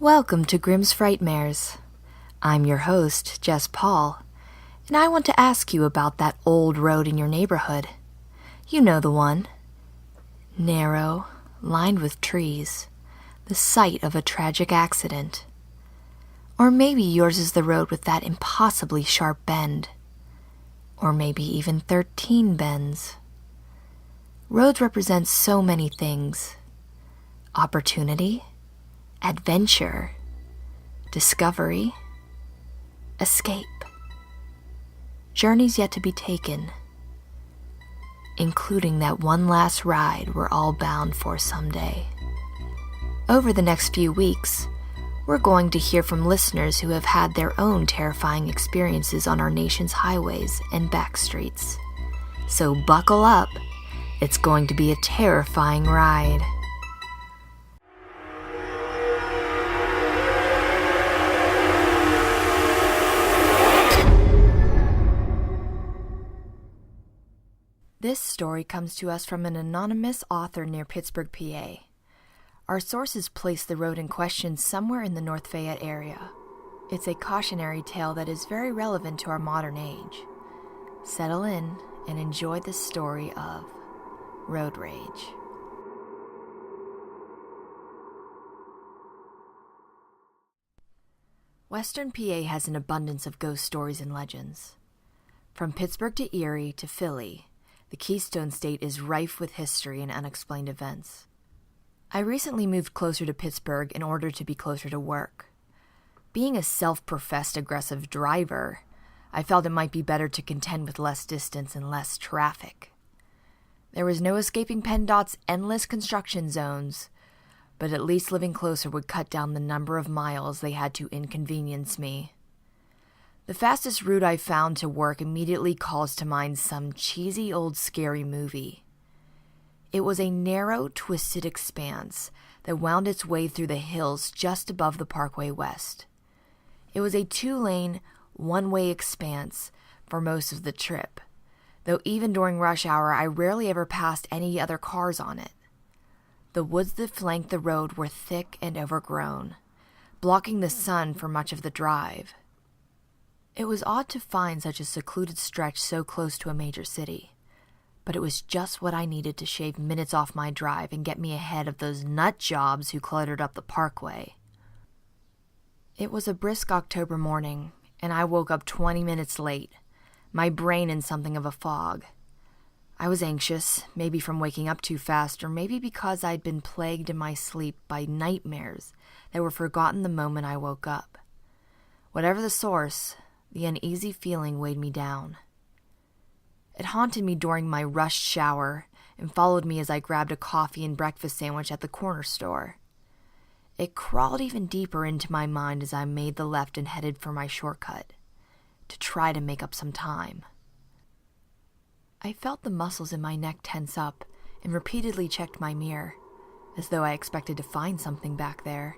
Welcome to Grimm's Frightmares. I'm your host, Jess, and I want to ask you about that old road in your neighborhood. You know the one. Narrow, lined with trees, the site of a tragic accident. Or maybe yours is the road with that impossibly sharp bend. Or maybe even 13 bends. Roads represent so many things. Opportunity, adventure, discovery, escape. Journeys yet to be taken, including that one last ride we're all bound for someday. Over the next few weeks, we're going to hear from listeners who have had their own terrifying experiences on our nation's highways and back streets. So buckle up, it's going to be a terrifying ride. This story comes to us from an anonymous author near Pittsburgh, PA. Our sources place the road in question somewhere in the North Fayette area. It's a cautionary tale that is very relevant to our modern age. Settle in and enjoy the story of road rage. Western PA has an abundance of ghost stories and legends. From Pittsburgh to Erie to Philly, the Keystone State is rife with history and unexplained events. I recently moved closer to Pittsburgh in order to be closer to work. Being a self-professed aggressive driver, I felt it might be better to contend with less distance and less traffic. There was no escaping PennDOT's endless construction zones, but at least living closer would cut down the number of miles they had to inconvenience me. The fastest route I found to work immediately calls to mind some cheesy old scary movie. It was a narrow, twisted expanse that wound its way through the hills just above the Parkway West. It was a 2-lane, one-way expanse for most of the trip, though even during rush hour I rarely ever passed any other cars on it. The woods that flanked the road were thick and overgrown, blocking the sun for much of the drive. It was odd to find such a secluded stretch so close to a major city, but it was just what I needed to shave minutes off my drive and get me ahead of those nut jobs who cluttered up the parkway. It was a brisk October morning, and I woke up 20 minutes late, my brain in something of a fog. I was anxious, maybe from waking up too fast, or maybe because I'd been plagued in my sleep by nightmares that were forgotten the moment I woke up. Whatever the source, the uneasy feeling weighed me down. It haunted me during my rushed shower and followed me as I grabbed a coffee and breakfast sandwich at the corner store. It crawled even deeper into my mind as I made the left and headed for my shortcut, to try to make up some time. I felt the muscles in my neck tense up and repeatedly checked my mirror, as though I expected to find something back there.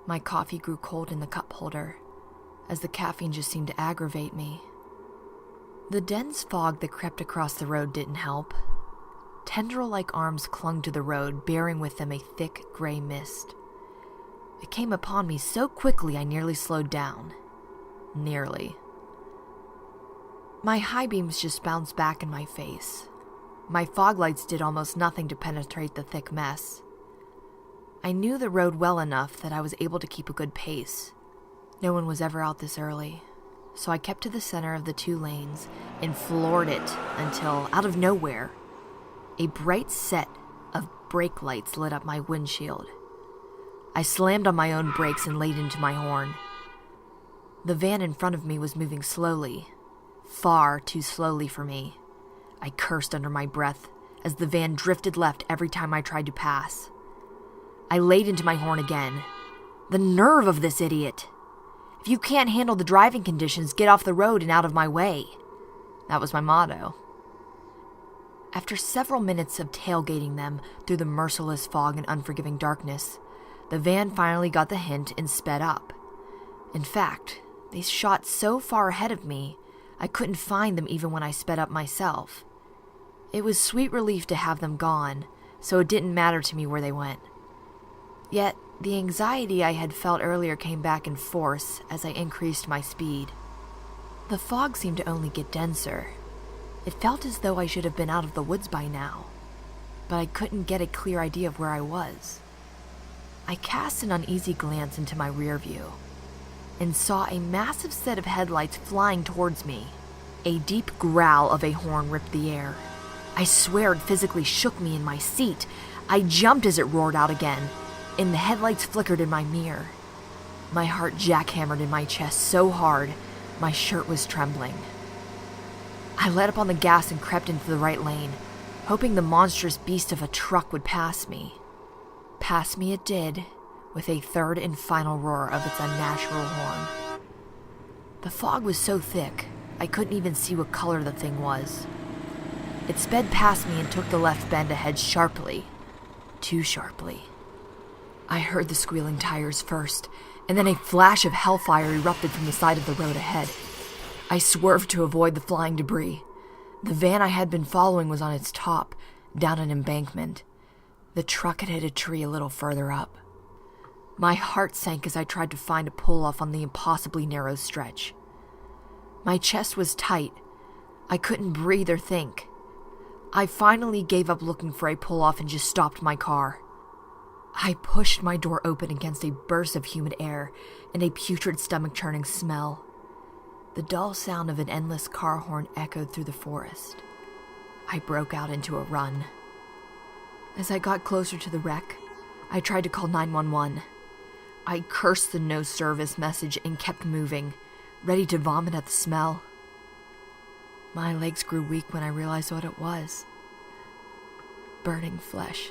My coffee grew cold in the cup holder, as the caffeine just seemed to aggravate me. The dense fog that crept across the road didn't help. Tendril-like arms clung to the road, bearing with them a thick gray mist. It came upon me so quickly I nearly slowed down. Nearly. My high beams just bounced back in my face. My fog lights did almost nothing to penetrate the thick mess. I knew the road well enough that I was able to keep a good pace. No one was ever out this early, so I kept to the center of the 2 lanes and floored it until, out of nowhere, a bright set of brake lights lit up my windshield. I slammed on my own brakes and laid into my horn. The van in front of me was moving slowly, far too slowly for me. I cursed under my breath as the van drifted left every time I tried to pass. I laid into my horn again. The nerve of this idiot! If you can't handle the driving conditions, get off the road and out of my way. That was my motto. After several minutes of tailgating them through the merciless fog and unforgiving darkness, the van finally got the hint and sped up. In fact, they shot so far ahead of me, I couldn't find them even when I sped up myself. It was sweet relief to have them gone, so it didn't matter to me where they went. Yet, The anxiety I had felt earlier came back in force as I increased my speed. The fog seemed to only get denser. It felt as though I should have been out of the woods by now, but I couldn't get a clear idea of where I was. I cast an uneasy glance into my rear view and saw a massive set of headlights flying towards me. A deep growl of a horn ripped the air. I swear it physically shook me in my seat. I jumped as it roared out again, and the headlights flickered in my mirror. My heart jackhammered in my chest so hard, my shirt was trembling. I let up on the gas and crept into the right lane, hoping the monstrous beast of a truck would pass me. Pass me it did, with a third and final roar of its unnatural horn. The fog was so thick, I couldn't even see what color the thing was. It sped past me and took the left bend ahead sharply. Too sharply. I heard the squealing tires first, and then a flash of hellfire erupted from the side of the road ahead. I swerved to avoid the flying debris. The van I had been following was on its top, down an embankment. The truck had hit a tree a little further up. My heart sank as I tried to find a pull-off on the impossibly narrow stretch. My chest was tight. I couldn't breathe or think. I finally gave up looking for a pull-off and just stopped my car. I pushed my door open against a burst of humid air and a putrid stomach-churning smell. The dull sound of an endless car horn echoed through the forest. I broke out into a run. As I got closer to the wreck, I tried to call 911. I cursed the no service message and kept moving, ready to vomit at the smell. My legs grew weak when I realized what it was. Burning flesh.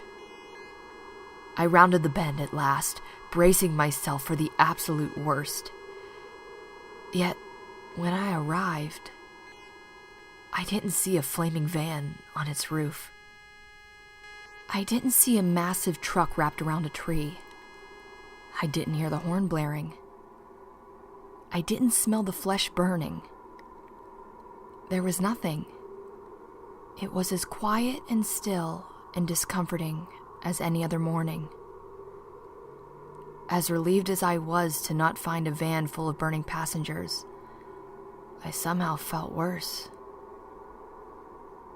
I rounded the bend at last, bracing myself for the absolute worst. Yet, when I arrived, I didn't see a flaming van on its roof. I didn't see a massive truck wrapped around a tree. I didn't hear the horn blaring. I didn't smell the flesh burning. There was nothing. It was as quiet and still and discomforting as any other morning. As relieved as I was to not find a van full of burning passengers, I somehow felt worse.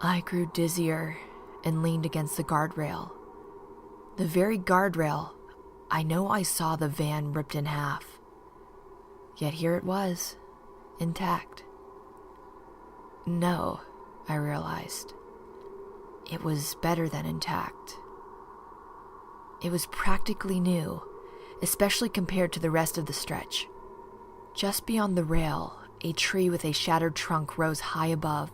I grew dizzier and leaned against the guardrail. The very guardrail I know I saw the van ripped in half. Yet here it was, intact. No, I realized. It was better than intact. It was practically new, especially compared to the rest of the stretch. Just beyond the rail, a tree with a shattered trunk rose high above.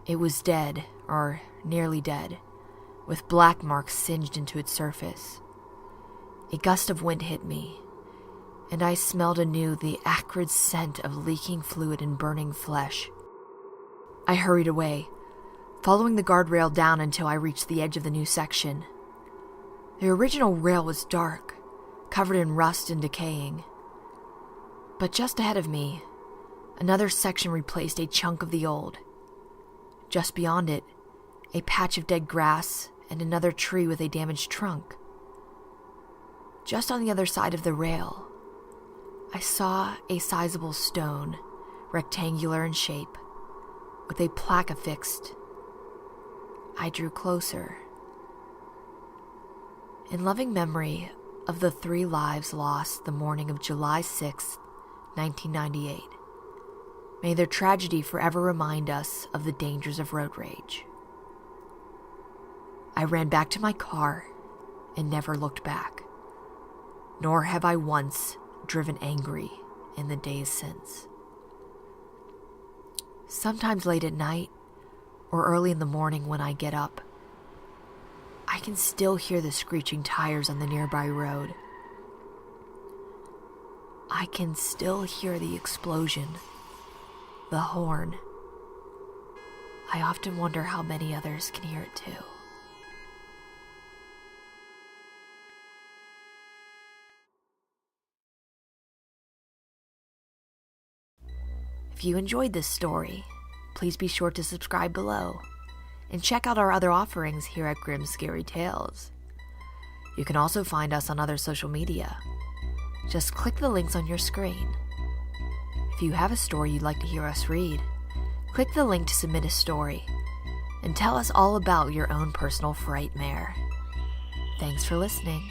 It was dead, or nearly dead, with black marks singed into its surface. A gust of wind hit me, and I smelled anew the acrid scent of leaking fluid and burning flesh. I hurried away, following the guardrail down until I reached the edge of the new section. The original rail was dark, covered in rust and decaying. But just ahead of me, another section replaced a chunk of the old. Just beyond it, a patch of dead grass and another tree with a damaged trunk. Just on the other side of the rail, I saw a sizable stone, rectangular in shape, with a plaque affixed. I drew closer. In loving memory of the 3 lives lost the morning of July 6, 1998, may their tragedy forever remind us of the dangers of road rage. I ran back to my car and never looked back. Nor have I once driven angry in the days since. Sometimes late at night, or early in the morning when I get up, I can still hear the screeching tires on the nearby road. I can still hear the explosion, the horn. I often wonder how many others can hear it too. If you enjoyed this story, please be sure to subscribe below and check out our other offerings here at Grimm Scary Tales. You can also find us on other social media. Just click the links on your screen. If you have a story you'd like to hear us read, click the link to submit a story, and tell us all about your own personal Frightmare. Thanks for listening.